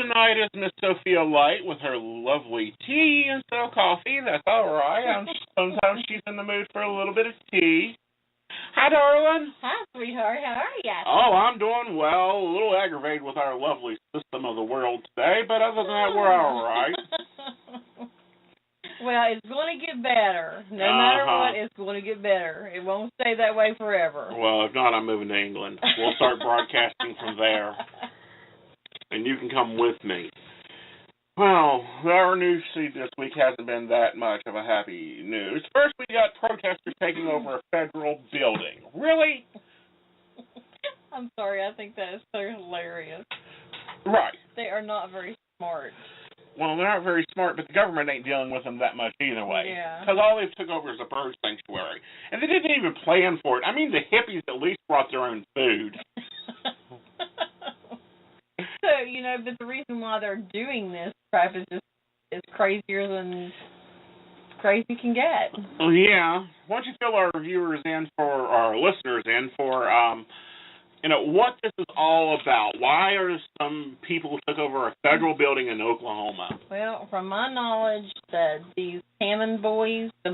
tonight is Miss Sophia Light with her lovely tea instead of coffee. That's all right. Sometimes she's in the mood for a little bit of tea. Hi, darling. Hi, sweetheart. How are you? Oh, I'm doing well. A little aggravated with our lovely system of the world today, but other than that, we're all right. Well, it's going to get better. No matter what, it's going to get better. It won't stay that way forever. Well, if not, I'm moving to England. We'll start broadcasting from there, and you can come with me. Well, our news feed this week hasn't been that much of a happy news. First, we got protesters taking over a federal building. Really? I'm sorry, I think that is so hilarious. Right. They are not very smart. Well, they're not very smart, but the government ain't dealing with them that much either way. Yeah. Because all they took over is a bird sanctuary. And they didn't even plan for it. I mean, the hippies at least brought their own food. So, but the reason why they're doing this crap is just crazier than crazy can get. Well, yeah. Why don't you fill our listeners in for, what this is all about? Why are some people who took over a federal building in Oklahoma? Well, from my knowledge, these Hammond boys, the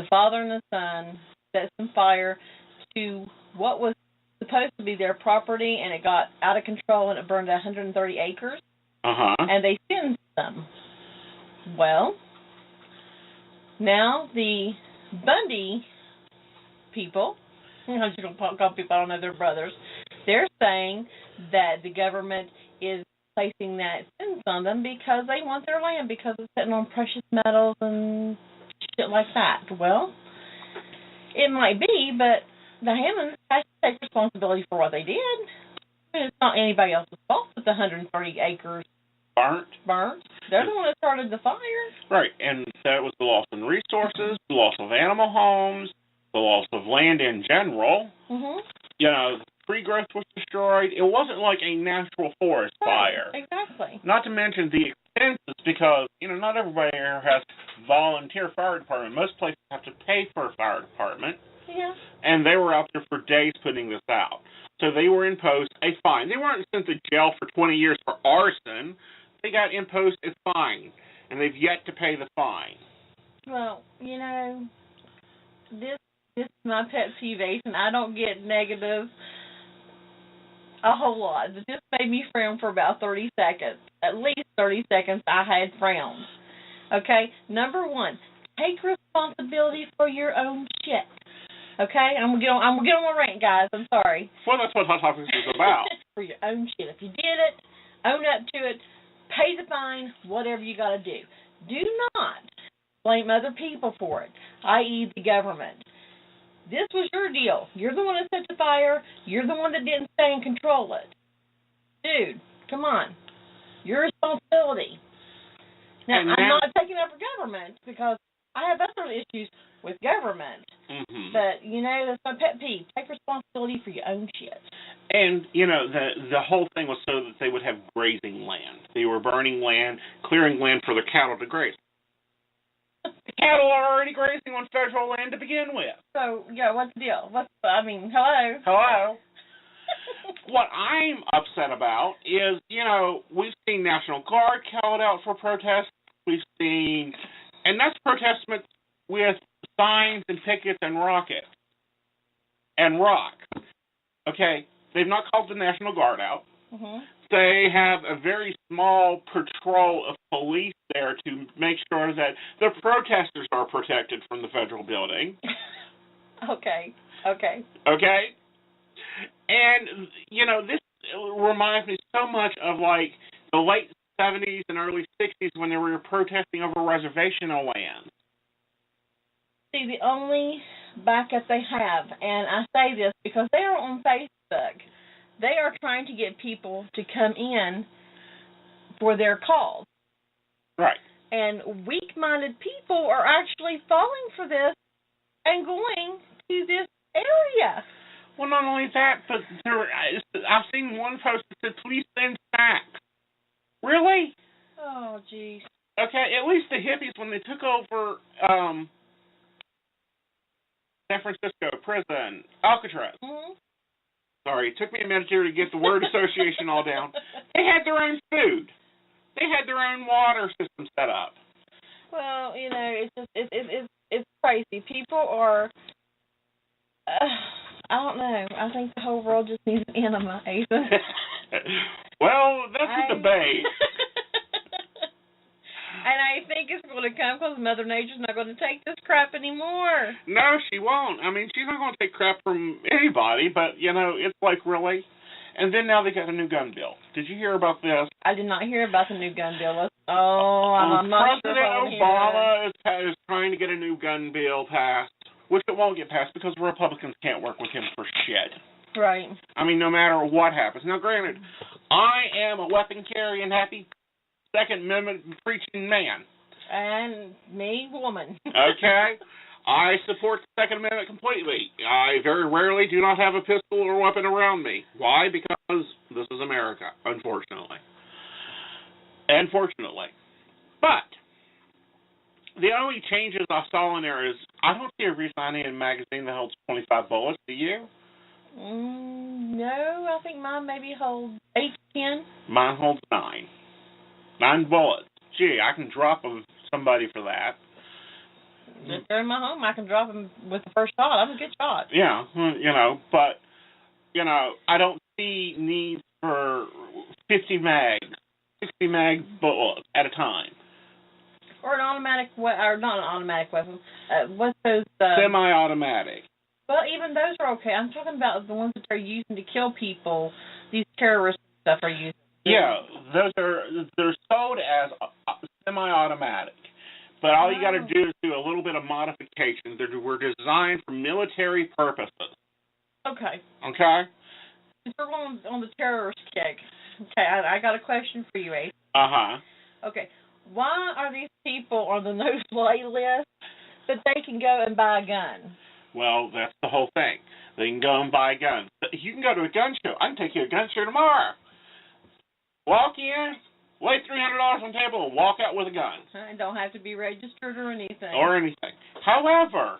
father and the son set some fire to what was supposed to be their property, and it got out of control, and it burned 130 acres. Uh-huh. And they sentenced them. Well, now the Bundy people, I'm just going to call people, I don't know, they're brothers, they're saying that the government is placing that sentence on them because they want their land, because it's sitting on precious metals and shit like that. Well, it might be, but the Hammonds have to take responsibility for what they did. I mean, it's not anybody else's fault that the 130 acres burnt. They're the one that started the fire. Right, and that was the loss of resources, the loss of animal homes, the loss of land in general. Mm-hmm. Tree growth was destroyed. It wasn't like a natural forest fire. Exactly. Not to mention the expenses, because, not everybody here has volunteer fire department. Most places have to pay for a fire department. Yeah. And they were out there for days putting this out. So they were imposed a fine. They weren't sent to jail for 20 years for arson. They got imposed a fine, and they've yet to pay the fine. Well, this is my pet peeve, and I don't get negative a whole lot. But this made me frown for about 30 seconds. At least 30 seconds I had frowns. Okay? Number one, take responsibility for your own shit. Okay? I'm gonna get on my rant, guys. I'm sorry. Well, that's what Hot Topics is about. For your own shit. If you did it, own up to it, pay the fine, whatever you got to do. Do not blame other people for it, i.e. the government. This was your deal. You're the one that set the fire. You're the one that didn't stay and control it. Dude, come on. Your responsibility. Now, I'm not taking up for government because I have other issues with government. Mm-hmm. But, that's my pet peeve. Take responsibility for your own shit. And, the whole thing was so that they would have grazing land. They were burning land, clearing land for the cattle to graze. The cattle are already grazing on federal land to begin with. So, yeah, what's the deal? Hello? Hello? What I'm upset about is, we've seen National Guard called out for protests. We've seen, and that's protest with signs and pickets and rockets and rock. Okay, they've not called the National Guard out. Mm-hmm. They have a very small patrol of police there to make sure that the protesters are protected from the federal building. Okay. Okay? And, this reminds me so much of, the late 70s and early 60s when they were protesting over reservational land. See, the only backup they have, and I say this because they are on Facebook, they are trying to get people to come in for their calls. Right. And weak-minded people are actually falling for this and going to this area. Well, not only that, but I've seen one post that said, please send snacks. Really? Oh, jeez. Okay, at least the hippies, when they took over San Francisco prison, Alcatraz, Sorry, it took me a minute here to get the word association all down. They had their own food. They had their own water system set up. Well, you know, it's just it's crazy. People are. I don't know. I think the whole world just needs an enema, Ethan. Well, that's a debate. And I think it's going to come because Mother Nature's not going to take this crap anymore. No, she won't. I mean, she's not going to take crap from anybody, but, you know, it's like, really? And then now they got a new gun bill. Did you hear about this? I did not hear about the new gun bill. I'm not sure. President Obama is trying to get a new gun bill passed, which it won't get passed because Republicans can't work with him for shit. Right. I mean, no matter what happens. Now, granted, I am a weapon-carrying, happy Second Amendment preaching man. And me, woman. Okay? I support the Second Amendment completely. I very rarely do not have a pistol or weapon around me. Why? Because this is America, unfortunately. But the only changes I saw in there is I don't see a reason I need a magazine that holds 25 bullets. Do you? No, I think mine maybe holds 8 to 10. Mine holds 9. 9 bullets. Gee, I can drop somebody for that. If they're in my home, I can drop them with the first shot. I'm a good shot. Yeah, you know, but, you know, I don't see needs for 50 mags, 60 mag bullets at a time. Or an automatic, or not an automatic weapon. What's those? Semi-automatic. Well, even those are okay. I'm talking about the ones that they're using to kill people. These terrorist stuff are using. Yeah, they're sold as semi-automatic, but all you got to do is do a little bit of modification. They were designed for military purposes. Okay. Okay. Since we're on the terrorist kick, okay, I got a question for you, Ace. Okay, why are these people on the no-fly list that they can go and buy a gun? Well, that's the whole thing. They can go and buy guns. You can go to a gun show. I can take you to a gun show tomorrow. Walk in, lay $300 on the table, and walk out with a gun. It don't have to be registered or anything. However,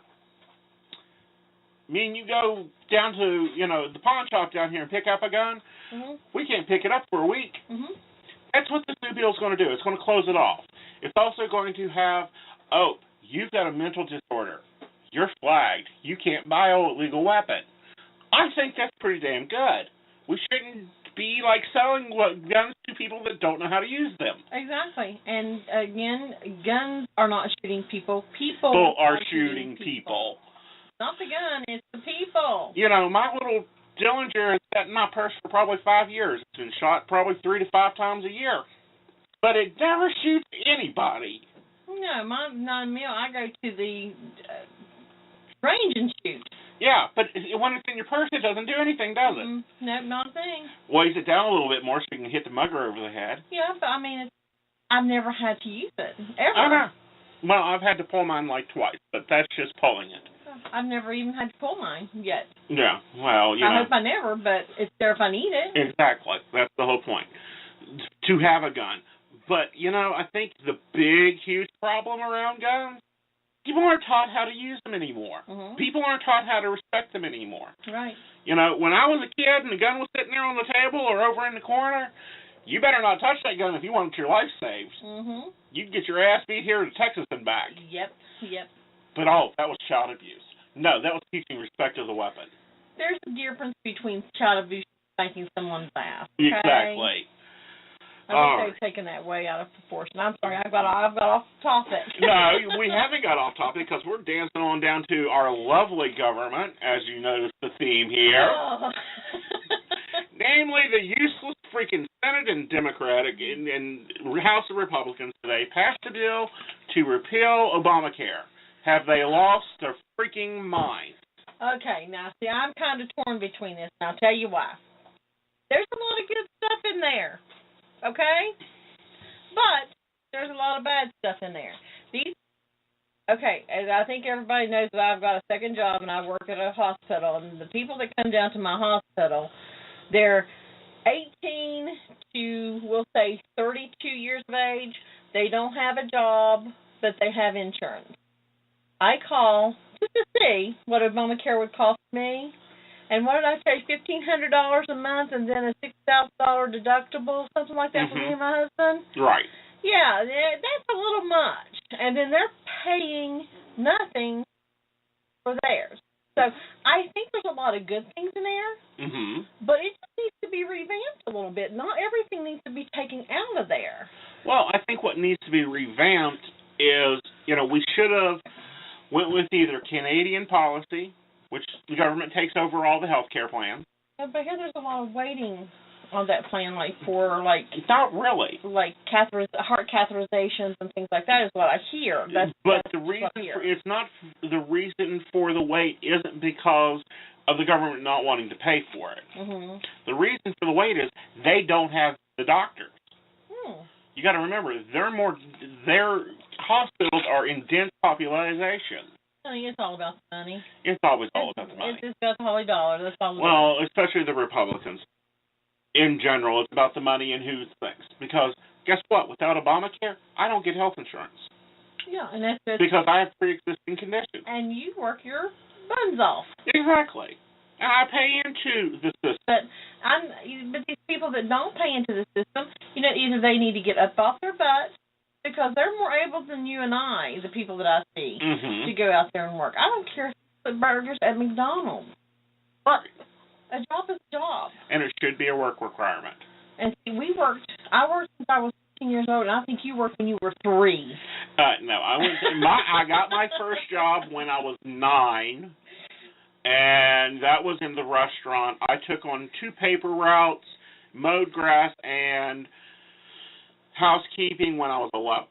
me and you go down to, you know, the pawn shop down here and pick up a gun, we can't pick it up for a week. That's what this new bill is going to do. It's going to close it off. It's also going to have, you've got a mental disorder. You're flagged. You can't buy an illegal weapon. I think that's pretty damn good. We shouldn't be like selling guns to people that don't know how to use them. Exactly. And again, guns are not shooting people. People are shooting people. Not the gun, it's the people. You know, my little Dillinger has sat in my purse for probably 5 years. It's been shot probably 3 to 5 times a year. But it never shoots anybody. No, my 9mm, I go to the range and shoot. Yeah, but when it's in your purse, it doesn't do anything, does it? No, not a thing. Weighs it down a little bit more so you can hit the mugger over the head. Yeah, but I mean, I've never had to use it, ever. I know. Well, I've had to pull mine like twice, but that's just pulling it. I've never even had to pull mine yet. Yeah, well, you know. I hope I never, but it's there if I need it. Exactly. That's the whole point, to have a gun. But, you know, I think the big, huge problem around guns, people aren't taught how to use them anymore. People aren't taught how to respect them anymore. Right. You know, when I was a kid and the gun was sitting there on the table or over in the corner, you better not touch that gun if you want your life saved. You'd get your ass beat here to Texas and back. Yep. But, that was child abuse. No, that was teaching respect of the weapon. There's a difference between child abuse and spanking someone's ass. Okay? Exactly. I think they've taken that way out of proportion. I'm sorry, I've got off topic. No, we haven't got off topic because we're dancing on down to our lovely government, as you notice the theme here. Oh. Namely, the useless freaking Senate and Democratic and House of Republicans today passed a bill to repeal Obamacare. Have they lost their freaking mind? Okay, now, see, I'm kind of torn between this, and I'll tell you why. There's a lot of good stuff in there, okay? But there's a lot of bad stuff in there. As I think everybody knows that I've got a second job, and I work at a hospital, and the people that come down to my hospital, they're 18 to, we'll say, 32 years of age. They don't have a job, but they have insurance. I call just to see what Obamacare would cost me. And what did I say? $1,500 a month, and then a $6,000 deductible, something like that, for me and my husband. Right. Yeah, that's a little much. And then they're paying nothing for theirs. So I think there's a lot of good things in there, but it just needs to be revamped a little bit. Not everything needs to be taken out of there. Well, I think what needs to be revamped is, we should have went with either Canadian policy, which the government takes over all the health care plans. But here there's a lot of waiting on that plan, not really, heart catheterizations and things like that is what I hear. It's not the reason for the wait isn't because of the government not wanting to pay for it. The reason for the wait is they don't have the doctors. You got to remember, their hospitals are in dense population. I think it's all about the money. It's always all about the money. It's about the holy dollar. That's all. Well, especially the Republicans. In general, it's about the money and who thinks. Because guess what? Without Obamacare, I don't get health insurance. Yeah, and that's because I have pre-existing conditions. And you work your buns off. Exactly. And I pay into the system. But these people that don't pay into the system, either they need to get up off their butts, because they're more able than you and I, the people that I see, to go out there and work. I don't care if it's burgers at McDonald's. Right. A job is a job. And it should be a work requirement. And see, I worked since I was 15 years old, and I think you worked when you were 3. No, I got my first job when I was 9, and that was in the restaurant. I took on 2 paper routes, mowed grass, and housekeeping when I was 11.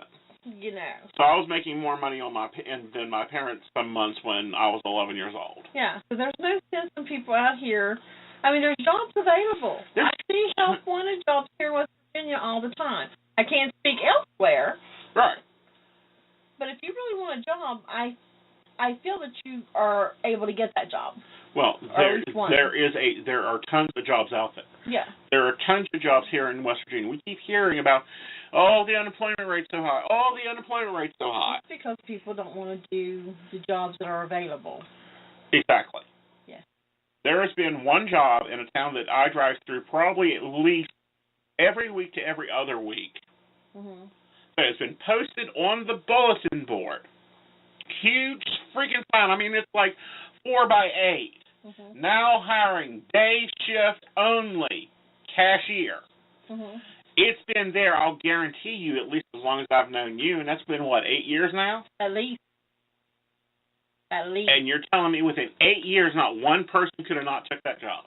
So I was making more money than my parents some months when I was 11 years old. Yeah, so there's no sense in people out here. I mean, there's jobs available. I see health-wanted jobs here in West Virginia all the time. I can't speak elsewhere. Right. But if you really want a job, I feel that you are able to get that job. Well, there are tons of jobs out there. Yeah. There are tons of jobs here in West Virginia. We keep hearing about, the unemployment rate's so high. The unemployment rate's so high. It's because people don't want to do the jobs that are available. Exactly. Yes. There has been one job in a town that I drive through probably at least every week to every other week. That has been posted on the bulletin board. Huge freaking sign. I mean, it's like 4x8. Now hiring day shift only cashier. It's been there, I'll guarantee you, at least as long as I've known you, and that's been, 8 years now? At least. And you're telling me within 8 years not one person could have not took that job?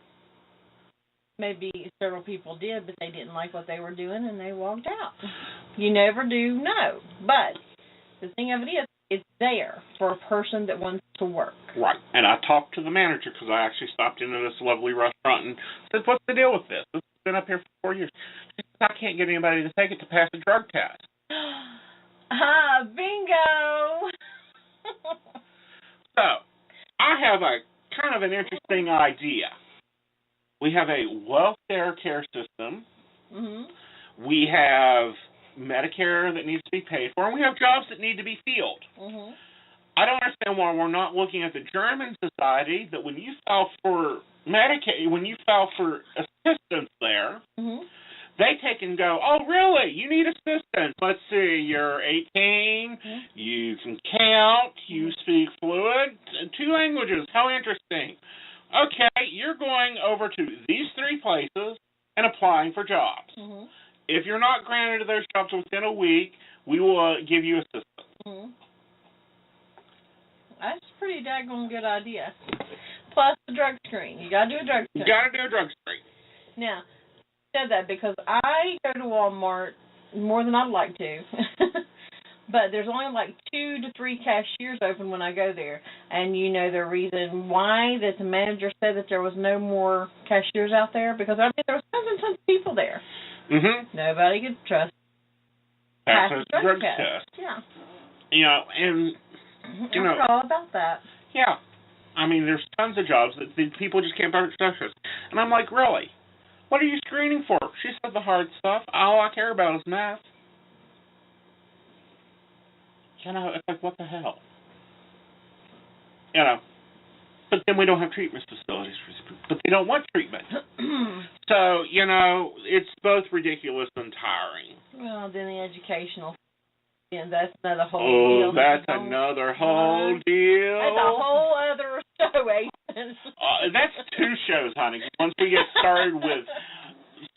Maybe several people did, but they didn't like what they were doing, and they walked out. You never do know. But the thing of it is, it's there for a person that wants to work. Right. And I talked to the manager because I actually stopped into this lovely restaurant and said, what's the deal with this? This has been up here for 4 years. She said, I can't get anybody to take it to pass a drug test. Bingo! So, I have a kind of an interesting idea. We have a welfare care system. We have Medicare that needs to be paid for, and we have jobs that need to be filled. I don't understand why we're not looking at the German society that when you file for Medicaid, when you file for assistance there, they take and go, oh, really? You need assistance. Let's see, you're 18, you can count, you speak fluent, 2 languages. How interesting. Okay, you're going over to these 3 places and applying for jobs. If you're not granted those jobs within a week, we will give you assistance. That's a pretty daggone good idea. Plus the drug screen. You got to do a drug screen. You got to do a drug screen. Now, I said that because I go to Walmart more than I'd like to. But there's only 2 to 3 cashiers open when I go there. And you know the reason why that the manager said that there was no more cashiers out there? Because, there was tons and tons of people there. Nobody could trust. Pass a drug test. Yeah. And, it's all about that. Yeah. I mean, there's tons of jobs that people just can't pass drug tests. And I'm like, really? What are you screening for? She said the hard stuff. All I care about is math. It's like, what the hell? But then we don't have treatment facilities for these people. But they don't want treatment. So, it's both ridiculous and tiring. Well, then the educational, that's another whole deal. Oh, that's another whole deal. That's a whole other show, Ethan. That's 2 shows, honey. Once we get started with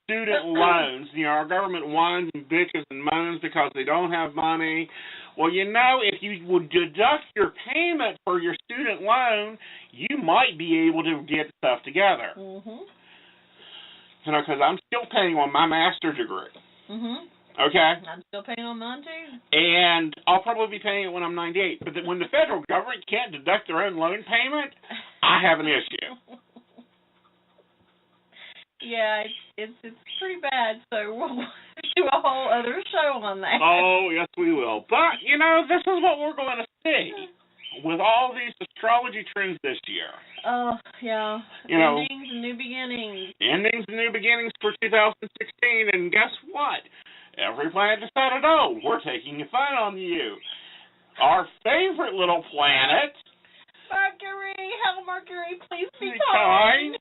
student loans, our government whines and bitches and moans because they don't have money. Well, if you would deduct your payment for your student loan, you might be able to get stuff together. Mm-hmm. Because I'm still paying on my master's degree. Mm-hmm. Okay? I'm still paying on mine, too. And I'll probably be paying it when I'm 98. But when the federal government can't deduct their own loan payment, I have an issue. Yeah, it's pretty bad, so we'll do a whole other show on that. Oh, yes, we will. But, this is what we're going to see with all these astrology trends this year. Oh, yeah. Endings and new beginnings. Endings and new beginnings for 2016, and guess what? Every planet decided, we're taking a fun on you. Our favorite little planet... Mercury! Hell, Mercury, please be kind.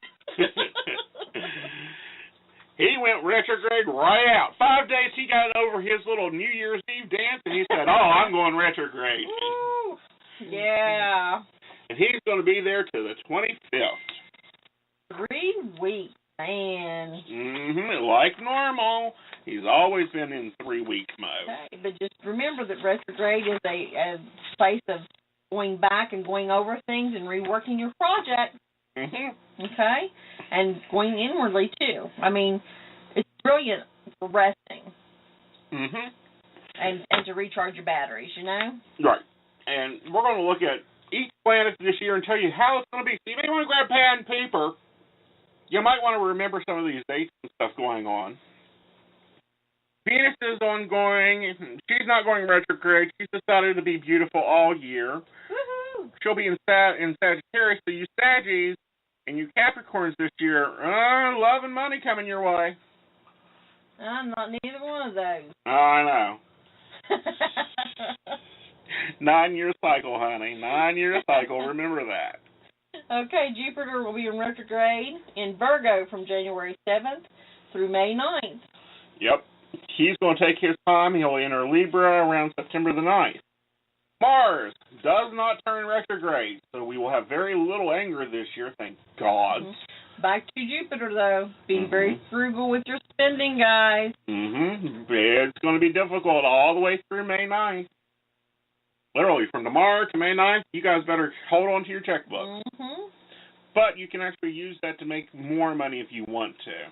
He went retrograde right out. 5 days he got over his little New Year's Eve dance, and he said, I'm going retrograde. Woo. Yeah. And he's going to be there to the 25th. 3 weeks, man. Mm-hmm. Like normal. He's always been in 3-week mode. Okay, but just remember that retrograde is a place of going back and going over things and reworking your project. Mm-hmm. Okay? And going inwardly, too. I mean, it's brilliant for resting. Mm-hmm. And to recharge your batteries, Right. And we're going to look at each planet this year and tell you how it's going to be. So you may want to grab pen and paper. You might want to remember some of these dates and stuff going on. Venus is ongoing. She's not going retrograde. She's decided to be beautiful all year. Woohoo! She'll be in Sagittarius, so you Saggies and you Capricorns this year, love and money coming your way. I'm not neither one of those. Oh, I know. 9-year cycle, honey. 9-year cycle. Remember that. Okay, Jupiter will be in retrograde in Virgo from January 7th through May 9th. Yep. He's going to take his time. He'll enter Libra around September the 9th. Mars does not turn retrograde, so we will have very little anger this year, thank God. Mm-hmm. Back to Jupiter, though. Be very frugal with your spending, guys. Mm-hmm. It's going to be difficult all the way through May 9th. Literally, from tomorrow to May 9th, you guys better hold on to your checkbook. Mm-hmm. But you can actually use that to make more money if you want to.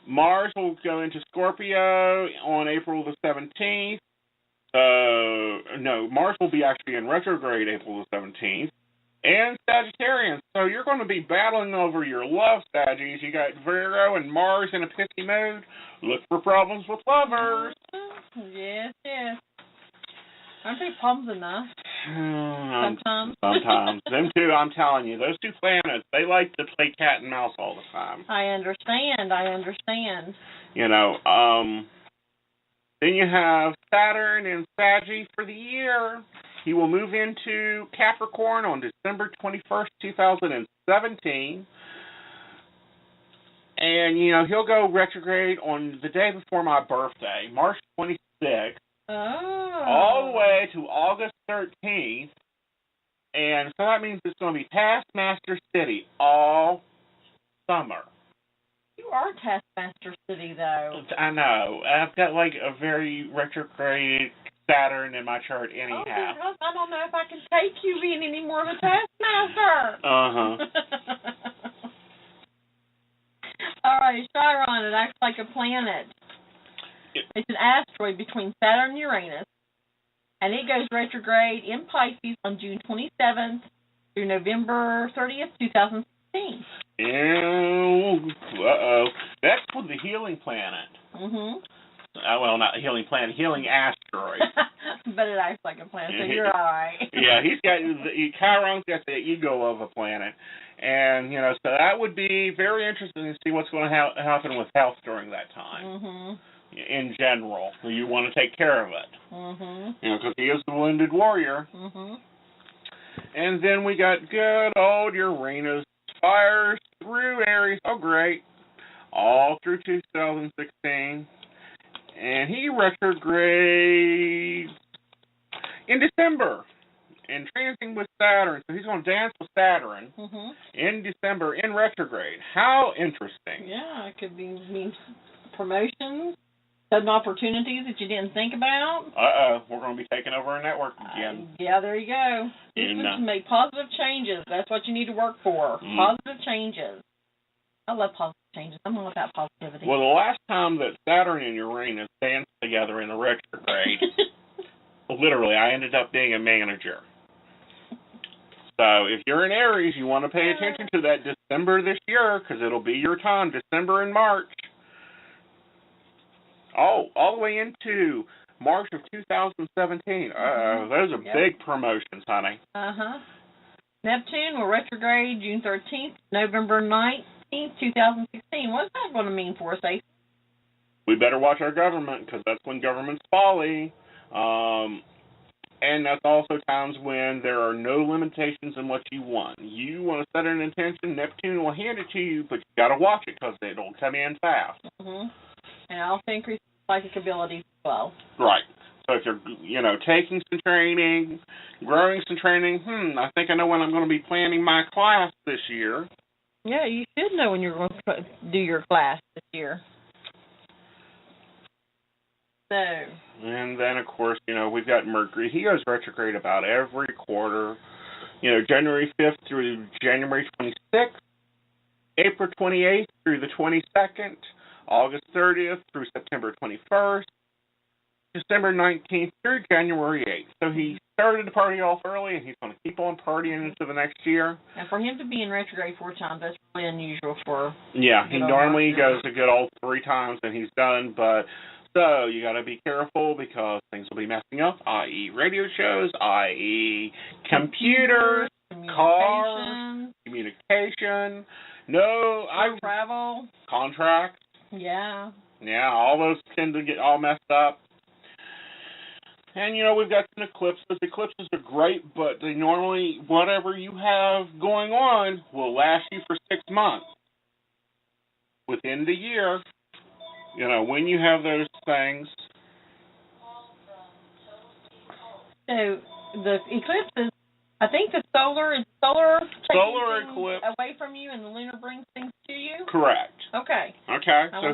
Mars will go into Scorpio on April the 17th. No, Mars will be actually in retrograde April the 17th. And Sagittarians. So you're going to be battling over your love, Saggies. You got Virgo and Mars in a pissy mood. Look for problems with lovers. Yes, yes. Aren't they problems enough? Sometimes. Sometimes. Them two, I'm telling you, those two planets, they like to play cat and mouse all the time. I understand. Then you have Saturn and Saggy for the year. He will move into Capricorn on December 21st, 2017. And, he'll go retrograde on the day before my birthday, March 26th. Oh. All the way to August 13th. And so that means it's going to be Taskmaster City all summer. You are Taskmaster City, though. I know. I've got like a very retrograde Saturn in my chart anyhow. Oh, I don't know if I can take you being any more of a Taskmaster. Uh-huh. All right, Chiron, it acts like a planet. It's an asteroid between Saturn and Uranus, and it goes retrograde in Pisces on June 27th through November 30th, 2016. Uh-oh. That's for the healing planet. Mm-hmm. Well, not a healing planet, healing asteroid. But it acts like a planet, so you're all right. Yeah, Chiron's got the ego of a planet. And, so that would be very interesting to see what's going to happen with health during that time. Mm-hmm. In general. So you want to take care of it. Mm-hmm. Because he is the wounded warrior. Mm-hmm. And then we got good old Uranus fires through Aries. Oh, great. All through 2016. And he retrogrades in December and transiting with Saturn. So he's going to dance with Saturn in December in retrograde. How interesting. Yeah, it could mean promotions, sudden opportunities that you didn't think about. We're going to be taking over a network again. Yeah, there you go. You need to make positive changes. That's what you need to work for. Positive changes. I love positive changes. I'm all about positivity. Well, the last time that Saturn and Uranus danced together in a retrograde, literally, I ended up being a manager. So if you're in Aries, you want to pay attention to that December this year, because it'll be your time, December and March. Oh, all the way into March of 2017. Those are big promotions, honey. Neptune will retrograde June 13th, November 19th, 2016. What's that going to mean for us, Ace? We better watch our government, because that's when government's folly. And that's also times when there are no limitations in what you want. You want to set an intention, Neptune will hand it to you, but you got to watch it, because it'll come in fast. And also increase psychic abilities as well. Right. So if you're, taking some training, growing some training, I think I know when I'm going to be planning my class this year. Yeah, you should know when you're going to do your class this year. So. And then, of course, we've got Mercury. He goes retrograde about every quarter. January 5th through January 26th, April 28th through the 22nd, August 30th through September 21st, December 19th through January 8th. So he started the party off early, and he's going to keep on partying into the next year. And for him to be in retrograde 4 times, that's really unusual for... Yeah, he normally goes a good old 3 times, and he's done, but... So you got to be careful, because things will be messing up, i.e. radio shows, i.e. computers, cars, communication, travel, contracts. Yeah. Yeah, all those tend to get all messed up. And, we've got some eclipses. Eclipses are great, but they normally, whatever you have going on, will last you for 6 months. Within the year, when you have those things. So, the eclipses, I think the solar takes eclipse away from you, and the lunar brings things to you? Correct. Okay. I want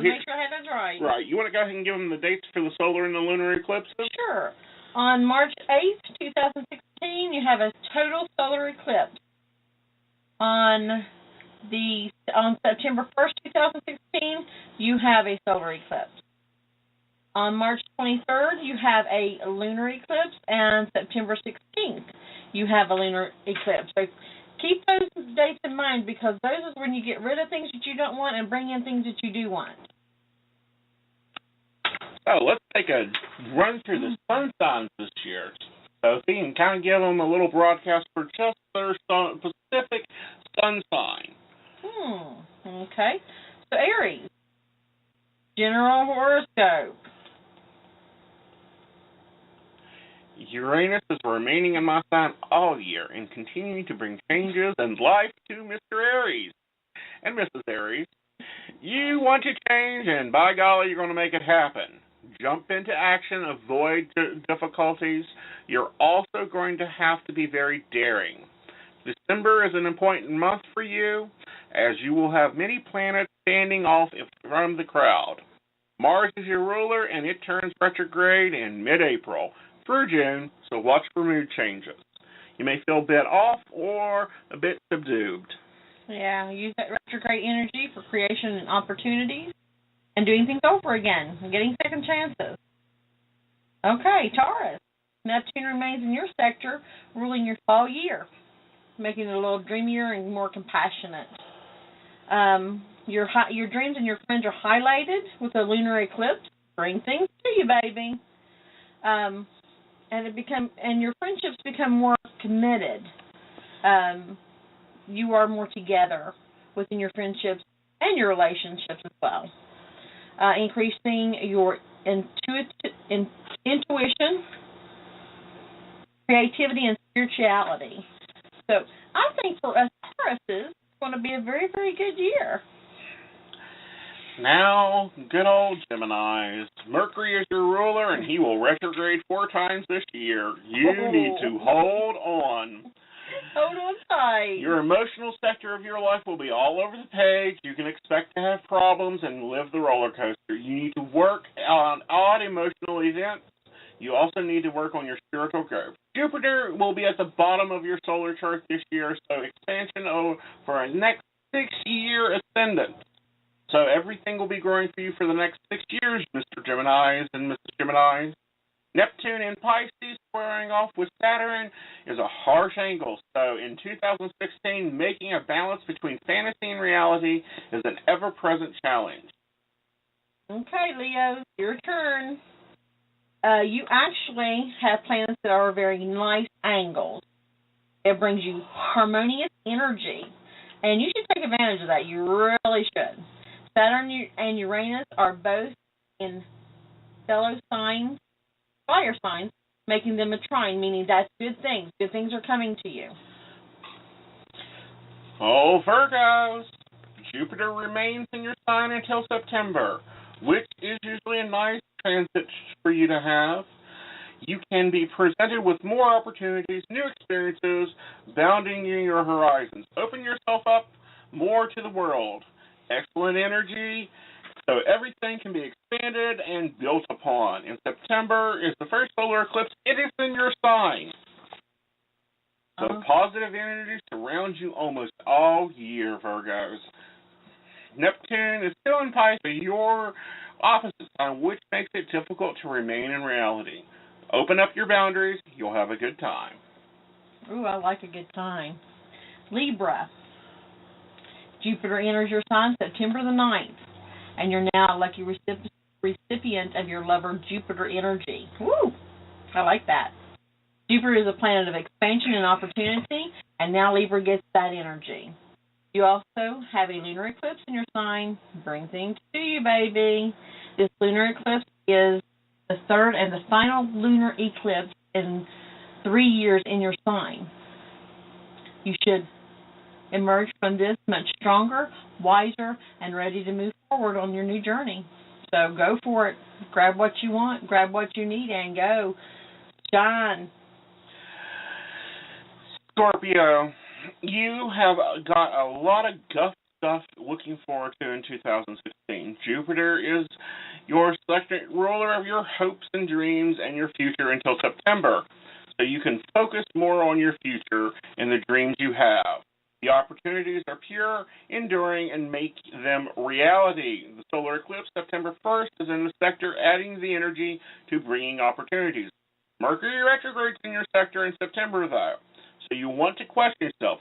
to make sure I had that right. Right. You want to go ahead and give them the dates for the solar and the lunar eclipses? Sure. On March 8th, 2016, you have a total solar eclipse. On September 1st, 2016, you have a solar eclipse. On March 23rd, you have a lunar eclipse, and September 16th, you have a lunar eclipse. So keep those dates in mind, because those is when you get rid of things that you don't want and bring in things that you do want. So let's take a run through the sun signs this year. So see, and kind of give them a little broadcast for just their specific sun sign. Okay. So Aries, general horoscope. Uranus is remaining in my sign all year and continuing to bring changes and life to Mr. Aries and Mrs. Aries. You want to change, and by golly, you're going to make it happen. Jump into action, avoid difficulties. You're also going to have to be very daring. December is an important month for you, as you will have many planets standing off from the crowd. Mars is your ruler, and it turns retrograde in mid-April through June, so watch for mood changes. You may feel a bit off or a bit subdued. Yeah, use that retrograde energy for creation and opportunities and doing things over again and getting second chances. Okay, Taurus. Neptune remains in your sector, ruling your fall year, making it a little dreamier and more compassionate. Your dreams and your friends are highlighted with a lunar eclipse. Bring things to you, baby. And your friendships become more committed. You are more together within your friendships and your relationships as well. Increasing your intuition, creativity, and spirituality. So I think for us Tauruses, it's going to be a very, very good year. Now, good old Geminis. Mercury is your ruler, and he will retrograde 4 times this year. You need to hold on. Hold on tight. Your emotional sector of your life will be all over the page. You can expect to have problems and live the roller coaster. You need to work on odd emotional events. You also need to work on your spiritual growth. Jupiter will be at the bottom of your solar chart this year, so expansion for a next 6-year ascendant. So everything will be growing for you for the next 6 years, Mr. Geminis and Mrs. Geminis. Neptune in Pisces squaring off with Saturn is a harsh angle. So in 2016, making a balance between fantasy and reality is an ever-present challenge. Okay, Leo, your turn. You actually have planets that are very nice angles. It brings you harmonious energy, and you should take advantage of that. You really should. Saturn and Uranus are both in fellow signs, fire signs, making them a trine, meaning that's good things. Good things are coming to you. Oh, Virgos, Jupiter remains in your sign until September, which is usually a nice transit for you to have. You can be presented with more opportunities, new experiences, bounding your horizons. Open yourself up more to the world. Excellent energy, so everything can be expanded and built upon. In September is the first solar eclipse. It is in your sign. So positive energy surrounds you almost all year, Virgos. Neptune is still in Pisces, your opposite sign, which makes it difficult to remain in reality. Open up your boundaries. You'll have a good time. Ooh, I like a good time. Libra. Jupiter enters your sign September the 9th, and you're now a lucky recipient of your lover Jupiter energy. Woo! I like that. Jupiter is a planet of expansion and opportunity, and now Libra gets that energy. You also have a lunar eclipse in your sign. Bring things to you, baby. This lunar eclipse is the third and the final lunar eclipse in 3 years in your sign. You should emerge from this much stronger, wiser, and ready to move forward on your new journey. So go for it. Grab what you want, grab what you need, and go. Shine. Scorpio, you have got a lot of guff stuff looking forward to in 2016. Jupiter is your second ruler of your hopes and dreams and your future until September. So you can focus more on your future and the dreams you have. The opportunities are pure, enduring, and make them reality. The solar eclipse, September 1st, is in the sector, adding the energy to bringing opportunities. Mercury retrogrades in your sector in September, though, so you want to question yourself,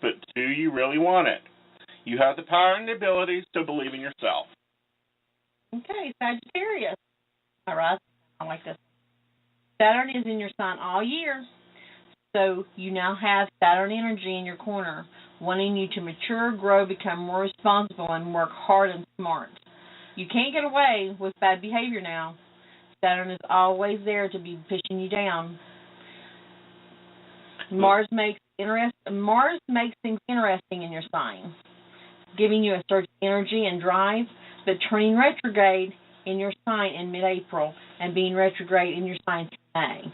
but do you really want it? You have the power and the abilities to believe in yourself. Okay, Sagittarius. All right, I like this. Saturn is in your sign all year. So you now have Saturn energy in your corner, wanting you to mature, grow, become more responsible, and work hard and smart. You can't get away with bad behavior now. Saturn is always there to be pushing you down. Mars makes things interesting in your sign, giving you a surge of energy and drive, but turning retrograde in your sign in mid-April and being retrograde in your sign today.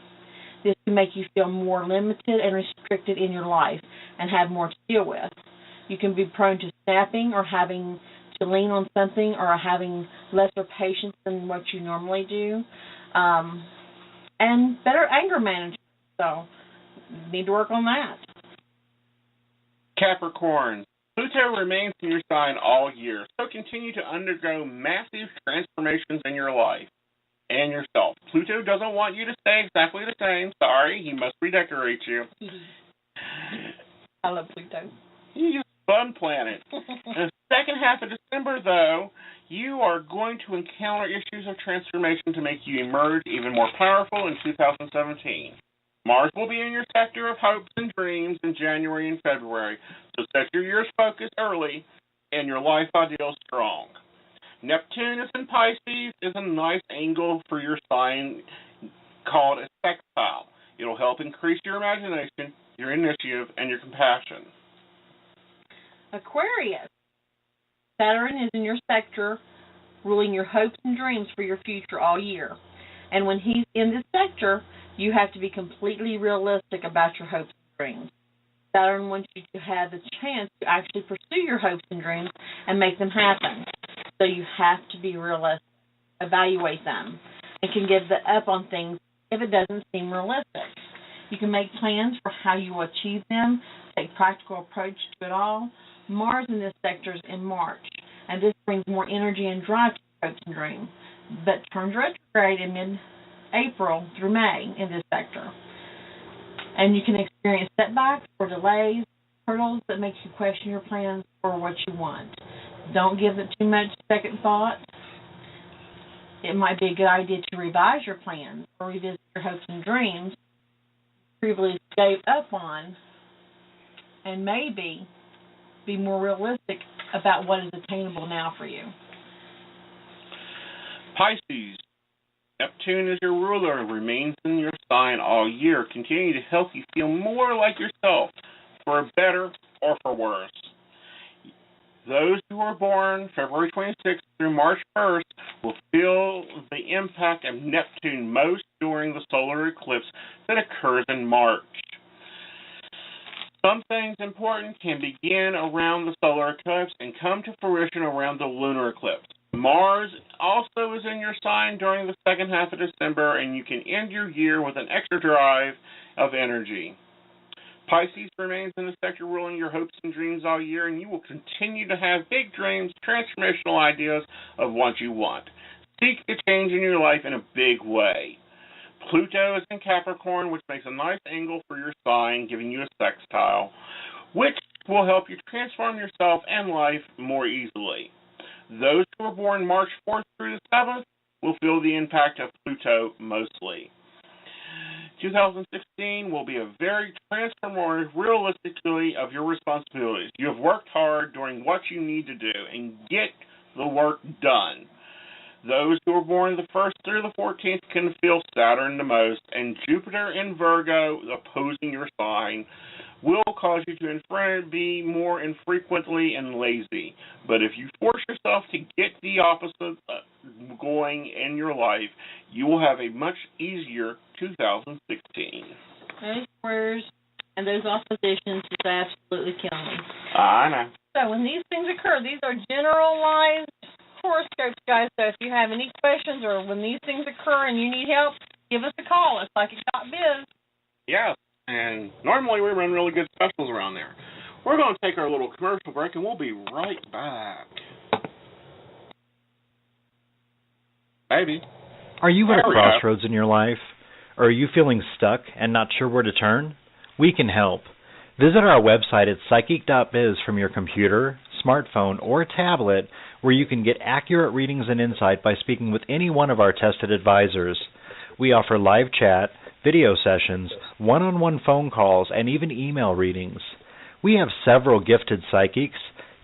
This can make you feel more limited and restricted in your life and have more to deal with. You can be prone to snapping or having to lean on something or having lesser patience than what you normally do, and better anger management. So you need to work on that. Capricorn, Pluto remains in your sign all year, so continue to undergo massive transformations in your life and yourself. Pluto doesn't want you to stay exactly the same. Sorry, he must redecorate you. I love Pluto. He's a fun planet. In the second half of December, though, you are going to encounter issues of transformation to make you emerge even more powerful in 2017. Mars will be in your sector of hopes and dreams in January and February, so set your year's focus early and your life ideals strong. Neptune is in Pisces, is a nice angle for your sign called a sextile. It'll help increase your imagination. your initiative, and your compassion. Aquarius. Saturn is in your sector, ruling your hopes and dreams for your future all year. And when he's in this sector, you have to be completely realistic about your hopes and dreams. Saturn wants you to have the chance to actually pursue your hopes and dreams and make them happen. So you have to be realistic, evaluate them, and can give the up on things if it doesn't seem realistic. You can make plans for how you will achieve them, take practical approach to it all. Mars in this sector is in March, and this brings more energy and drive to your hopes and dreams, but turns retrograde in mid-April through May in this sector. And you can experience setbacks or delays, hurdles that make you question your plans or what you want. Don't give it too much second thought. It might be a good idea to revise your plans or revisit your hopes and dreams you previously gave up on, and maybe be more realistic about what is attainable now for you. Pisces. Neptune is your ruler and remains in your sign all year. Continue to help you feel more like yourself, for better or for worse. Those who were born February 26th through March 1st will feel the impact of Neptune most during the solar eclipse that occurs in March. Some things important can begin around the solar eclipse and come to fruition around the lunar eclipse. Mars also is in your sign during the second half of December, and you can end your year with an extra drive of energy. Pisces remains in the sector ruling your hopes and dreams all year, and you will continue to have big dreams, transformational ideas of what you want. Seek the change in your life in a big way. Pluto is in Capricorn, which makes a nice angle for your sign, giving you a sextile, which will help you transform yourself and life more easily. Those who were born March 4th through the 7th will feel the impact of Pluto mostly. 2016 will be a very transformative, realistically, of your responsibilities. You have worked hard doing what you need to do and get the work done. Those who are born the 1st through the 14th can feel Saturn the most, and Jupiter in Virgo opposing your sign will cause you to be more infrequently and lazy. But if you force yourself to get the opposite going in your life, you will have a much easier 2016. Those squares and those oppositions just absolutely kill me. I know. So when these things occur, these are generalized horoscopes, guys. So if you have any questions or when these things occur and you need help, give us a call. It's psychic.biz. Yes. And normally we run really good specials around there. We're going to take our little commercial break, and we'll be right back. Maybe. Are you at a crossroads in your life? Or are you feeling stuck and not sure where to turn? We can help. Visit our website at psychic.biz from your computer, smartphone, or tablet, where you can get accurate readings and insight by speaking with any one of our tested advisors. We offer live chat, video sessions, one-on-one phone calls, and even email readings. We have several gifted psychics,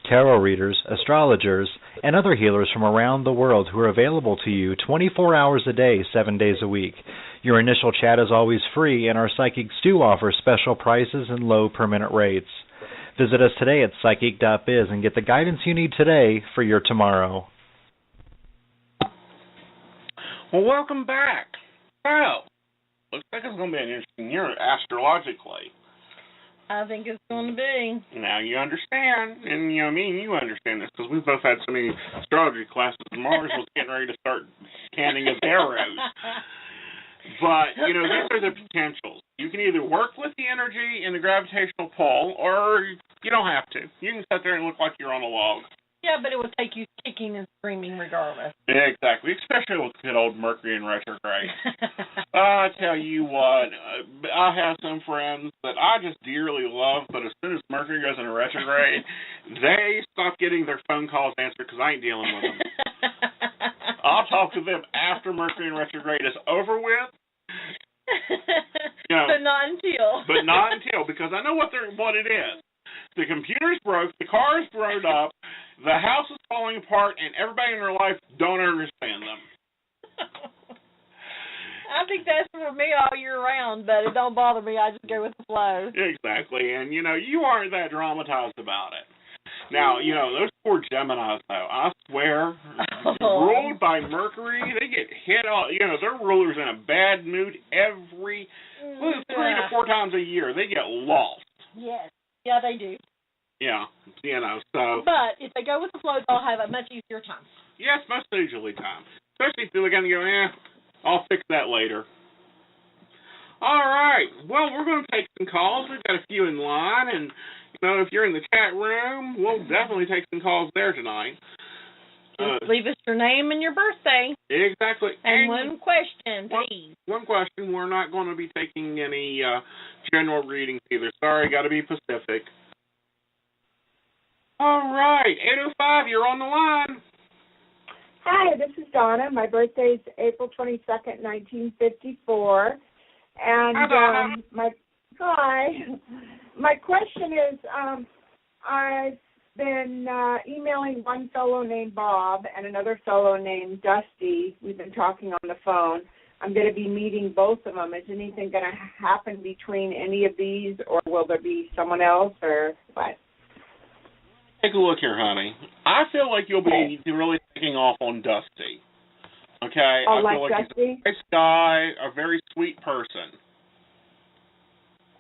tarot readers, astrologers, and other healers from around the world who are available to you 24 hours a day, 7 days a week. Your initial chat is always free, and our psychics do offer special prices and low per-minute rates. Visit us today at psychic.biz and get the guidance you need today for your tomorrow. Well, welcome back. Well, looks like it's going to be an interesting year astrologically. I think it's going to be. Now you understand, and me and you understand this, because we've both had so many astrology classes, and Mars was getting ready to start canning his arrows. But, these are the potentials. You can either work with the energy and the gravitational pull, or you don't have to. You can sit there and look like you're on a log. Yeah, but it will take you kicking and screaming regardless. Yeah, exactly, especially with good old Mercury in retrograde. I tell you what, I have some friends that I just dearly love, but as soon as Mercury goes into retrograde, they stop getting their phone calls answered because I ain't dealing with them. I'll talk to them after Mercury in retrograde is over with. But not until. But not until, because I know what it is. The computer's broke, the car's blown up, the house is falling apart, and everybody in their life don't understand them. I think that's for me all year round, but it don't bother me. I just go with the flow. Exactly, and you aren't that dramatized about it. Now, those poor Geminis, though, I swear, ruled by Mercury, they get hit all, their ruler's in a bad mood every 3 to 4 times a year. They get lost. Yes. Yeah, they do. Yeah, so. But if they go with the flow, they'll have a much easier time. Yes, most usually time. Especially if they're going to go, I'll fix that later. All right. Well, we're going to take some calls. We've got a few in line, and if you're in the chat room, we'll definitely take some calls there tonight. Just leave us your name and your birthday. Exactly. And one question, please. One question. We're not going to be taking any general readings either. Sorry, got to be Pacific. All right. 805, you're on the line. Hi, this is Donna. My birthday is April 22nd, 1954. And my question is, I've been emailing one fellow named Bob and another fellow named Dusty. We've been talking on the phone. I'm going to be meeting both of them. Is anything going to happen between any of these, or will there be someone else, or what? Take a look here, honey. I feel like you'll be really taking off on Dusty. Okay? Oh, I feel like Dusty? he's a nice guy, a very sweet person.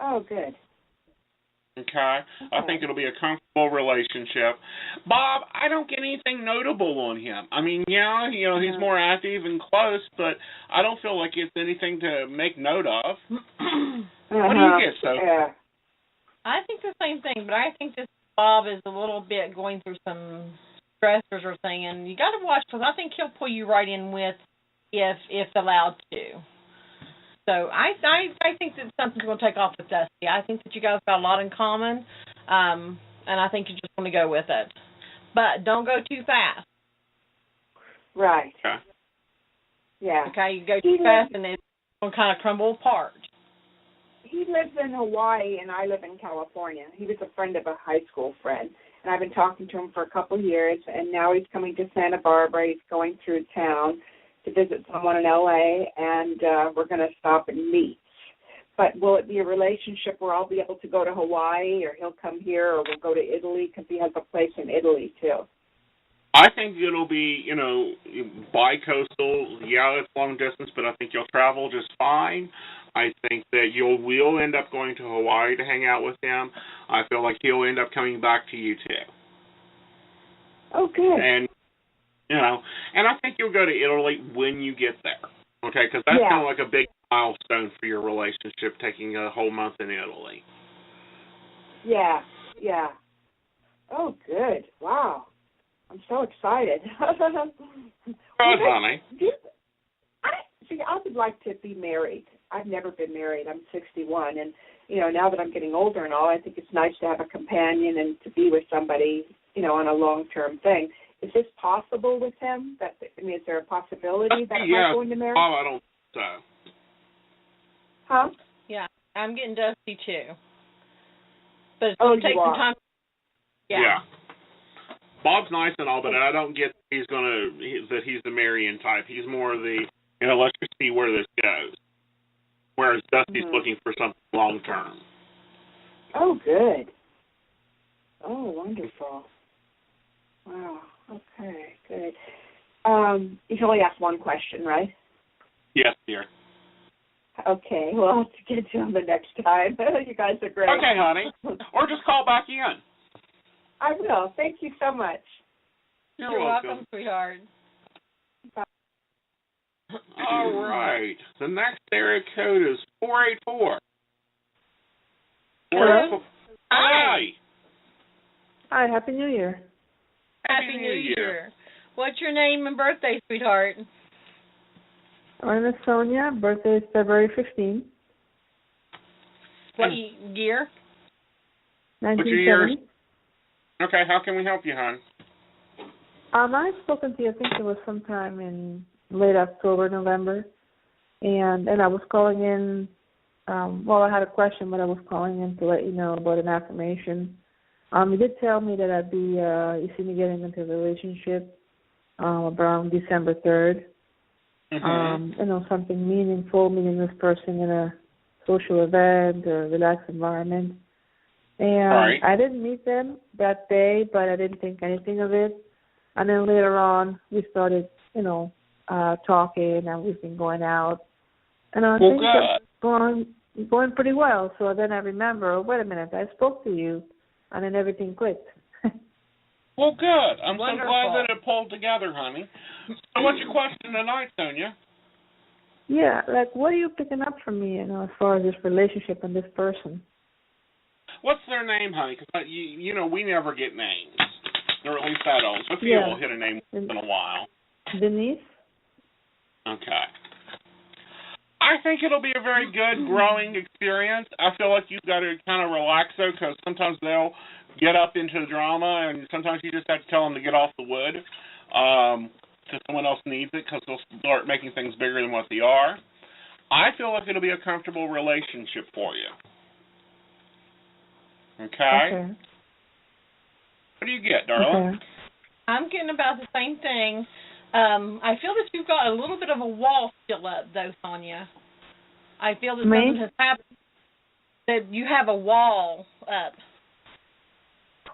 Oh, good. Okay? I think it'll be a comfortable relationship. Bob, I don't get anything notable on him. I mean, he's more active and close, but I don't feel like it's anything to make note of. What do you get, Sophie? Yeah. I think the same thing, but I think this Bob is a little bit going through some stressors or thing, and you got to watch, because I think he'll pull you right in with if allowed to. So I think that something's going to take off with Dusty. I think that you guys got a lot in common, and I think you're just going to go with it. But don't go too fast. Right. Okay. Yeah. Okay, you go too fast, and it's going to kind of crumble apart. He lives in Hawaii, and I live in California. He was a friend of a high school friend, and I've been talking to him for a couple of years, and now he's coming to Santa Barbara. He's going through town to visit someone in L.A., and we're going to stop and meet. But will it be a relationship where I'll be able to go to Hawaii, or he'll come here, or we'll go to Italy, because he has a place in Italy, too? I think it'll be, bi-coastal. Yeah, it's long distance, but I think you'll travel just fine. I think that we'll end up going to Hawaii to hang out with him. I feel like he'll end up coming back to you, too. Oh, good. And, and I think you'll go to Italy when you get there, okay? Because that's kind of like a big milestone for your relationship, taking a whole month in Italy. Yeah. Oh, good. Wow. I'm so excited. Honey. I would like to be married. I've never been married. I'm 61, and now that I'm getting older and all, I think it's nice to have a companion and to be with somebody, on a long-term thing. Is this possible with him? Is there a possibility that I'm not going to marry? I don't think so. Huh? Yeah, I'm getting Dusty too. But it's going to take some time. Yeah. Bob's nice and all, but I don't get that he's the marrying type. He's more the, let's just see where this goes. Whereas Dusty's looking for something long term. Oh, good. Oh, wonderful. Wow. Okay, good. You can only ask one question, right? Yes, dear. Okay, well, I'll have to get to him the next time. You guys are great. Okay, honey. Or just call back in. I will. Thank you so much. You're welcome, sweetheart. Bye. All right. The next area code is 484. Hello? Hi. Hi, Happy New Year. Happy New Year. What's your name and birthday, sweetheart? My name is Sonia. Birthday is February 15th. What year? 1970. Okay, how can we help you, hon? I've spoken to you, I think it was sometime in late October, November. And I was calling in, I had a question, but I was calling in to let you know about an affirmation. You did tell me that I'd be, you see me getting into a relationship around December 3rd. Something meaningful, meeting this person in a social event or a relaxed environment. And I didn't meet them that day, but I didn't think anything of it. And then later on, we started, talking, and we've been going out. And things are going pretty well. So then I remember, oh, wait a minute, I spoke to you, and then everything clicked. Well, good. I'm so glad that it pulled together, honey. So what's your question tonight, Sonia? Yeah, what are you picking up from me, as far as this relationship and this person? What's their name, honey? Because, we never get names. Or at least I don't. So few will hit a name once in a while. Denise? Okay. I think it'll be a very good growing experience. I feel like you've got to kind of relax, though, because sometimes they'll get up into the drama, and sometimes you just have to tell them to get off the wood because someone else needs it, because they'll start making things bigger than what they are. I feel like it'll be a comfortable relationship for you. Okay? What do you get, darling? Okay. I'm getting about the same thing. I feel that you've got a little bit of a wall still up, though, Sonia. I feel that something has happened, that you have a wall up.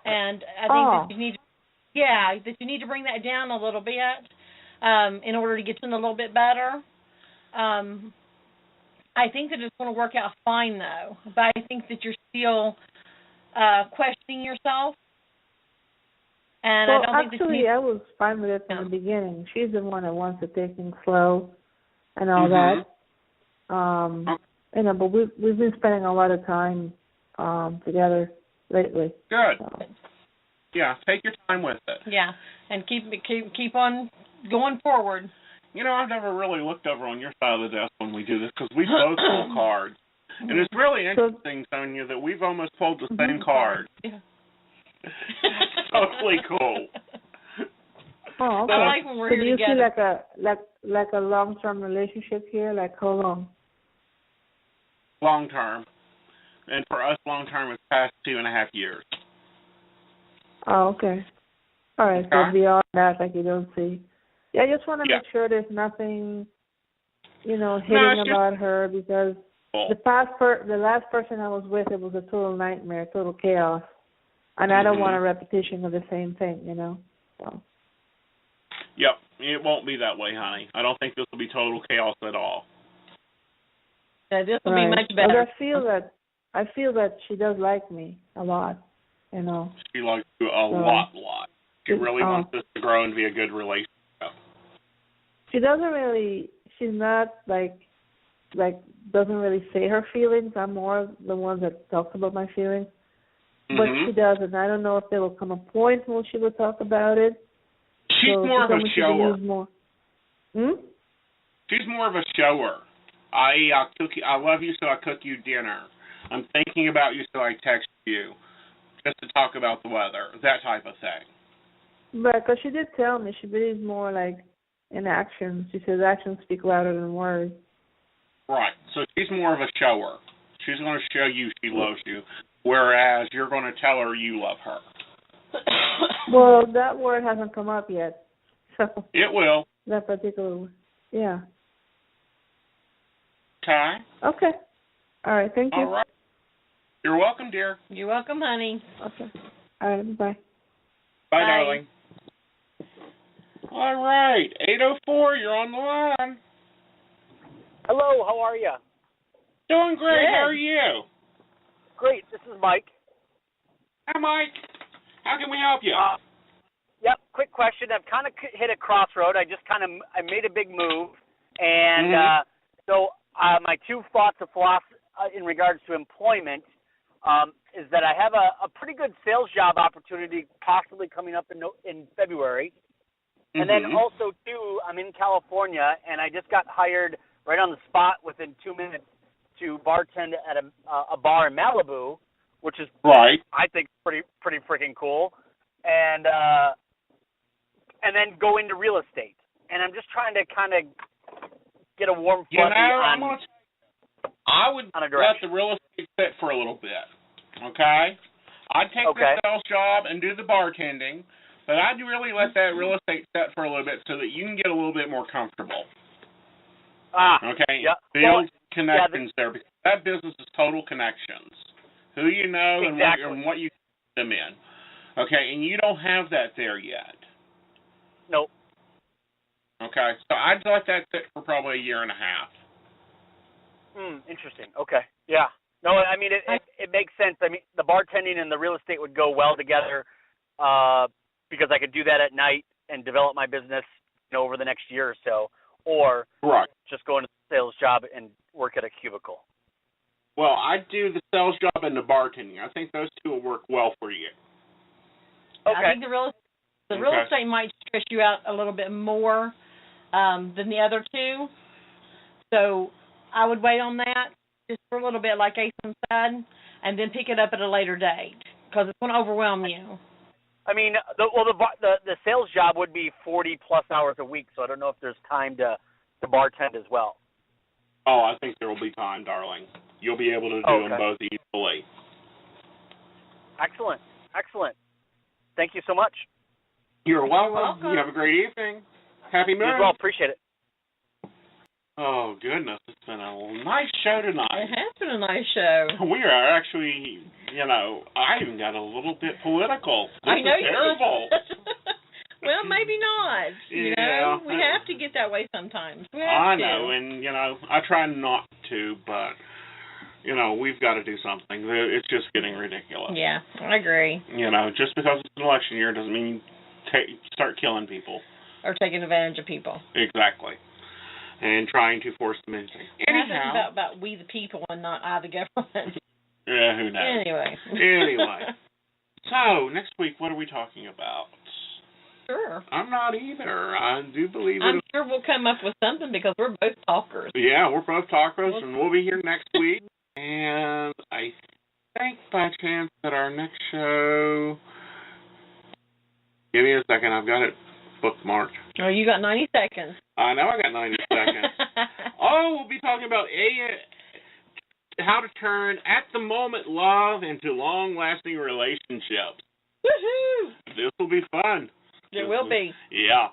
And I think that you need to bring that down a little bit in order to get to know a little bit better. I think that it's going to work out fine, though. But I think that you're still questioning yourself. And I don't think actually, I was fine with it from the beginning. She's the one that wants to take things slow and all that. But we've been spending a lot of time together lately. Good. Yeah, take your time with it. Yeah, and keep on going forward. I've never really looked over on your side of the desk when we do this, because we both pull cards. And it's really interesting, Sonia, that we've almost pulled the same card. Yeah. Totally cool. Oh, okay. I like when we're so here do you together. see like a long-term relationship here? Like how long? Long-term. And for us, long-term is past 2.5 years. Oh, okay. All right, so beyond that, you don't see. Yeah, I just want to make sure there's nothing, hitting about her, because the last person I was with, it was a total nightmare, total chaos. And I don't want a repetition of the same thing, So. Yep, it won't be that way, honey. I don't think this will be total chaos at all. Yeah, this will be much better. But I feel that she does like me a lot, She likes you a lot. She really wants this to grow and be a good relationship. She doesn't really. She's not doesn't really say her feelings. I'm more the one that talks about my feelings. But she doesn't. I don't know if there will come a point when she will talk about it. She's more of a shower. She's more of a shower. I love you, so I cook you dinner. I'm thinking about you, so I text you just to talk about the weather, that type of thing. But because she did tell me, she believes more in action. She says actions speak louder than words. Right. So she's more of a shower. She's going to show you she loves you, whereas you're going to tell her you love her. Well, that word hasn't come up yet. So it will. That particular word. Yeah. Okay. Okay. All right. Thank you. All right. You're welcome, dear. You're welcome, honey. Okay. All right. Bye. Bye, darling. All right. 804, you're on the line. Hello, how are you? Doing great. Good. How are you? Great. This is Mike. Hi, Mike. How can we help you? Yep. Quick question. I've kind of hit a crossroad. I made a big move, and so my two thoughts of philosophy in regards to employment is that I have a pretty good sales job opportunity possibly coming up in February, and then also too, I'm in California, and I just got hired right on the spot within 2 minutes to bartend at a bar in Malibu, which is I think pretty freaking cool, and then go into real estate. And I'm just trying to kind of get a warm fuzzy on. I would let the real estate sit for a little bit. Okay, I'd take the sales job and do the bartending, but I'd really let that real estate sit for a little bit so that you can get a little bit more comfortable. Okay? Yeah. Build connections there, because that business is total connections. Who you know exactly. and what you put them in. Okay? And you don't have that there yet. Nope. Okay? So I'd let that sit for probably a year and a half. Interesting. Okay. Yeah. No, I mean, it makes sense. I mean, the bartending and the real estate would go well together because I could do that at night and develop my business, over the next year or so, or just go into the sales job and work at a cubicle. Well, I'd do the sales job and the bartending. I think those two will work well for you. Okay. I think the real estate might stress you out a little bit more than the other two. So I would wait on that just for a little bit, like Asen said, and then pick it up at a later date because it's going to overwhelm you. I mean, the sales job would be 40+ hours a week, so I don't know if there's time to bartend as well. Oh, I think there will be time, darling. You'll be able to do them both easily. Excellent. Thank you so much. You're welcome. You have a great evening. Happy Moon. You as well. Appreciate it. Oh, goodness. It's been a nice show tonight. It has been a nice show. We are actually, I even got a little bit political. This I know is terrible. Well, maybe not. Yeah. We have to get that way sometimes. I know, and, I try not to, but, we've got to do something. It's just getting ridiculous. Yeah, I agree. Just because it's an election year doesn't mean start killing people. Or taking advantage of people. Exactly. And trying to force them into things. Anyhow. That's about we the people and not I the government. Yeah, who knows? Anyway. So, next week, what are we talking about? Sure. I'm not either. I do believe I'm sure we'll come up with something because we're both talkers. Yeah, we're both talkers, and we'll be here next week. And I think by chance that our next show... Give me a second. I've got it bookmarked. Oh, you got 90 seconds. I know I got 90 seconds. We'll be talking about how to turn at-the-moment love into long-lasting relationships. Woohoo! This will be fun. It will be. Yeah.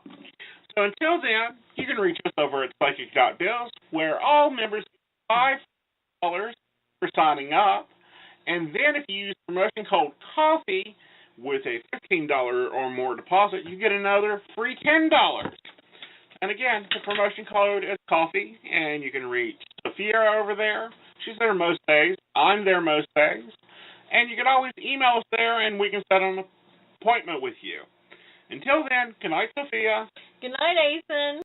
So until then, you can reach us over at psychic.biz, where all members get $5 for signing up. And then if you use promotion code COFFEE with a $15 or more deposit, you get another free $10. And again, the promotion code is COFFEE, and you can reach Sophia over there. She's there most days. I'm there most days. And you can always email us there, and we can set an appointment with you. Until then, good night, Sophia. Good night, Asen.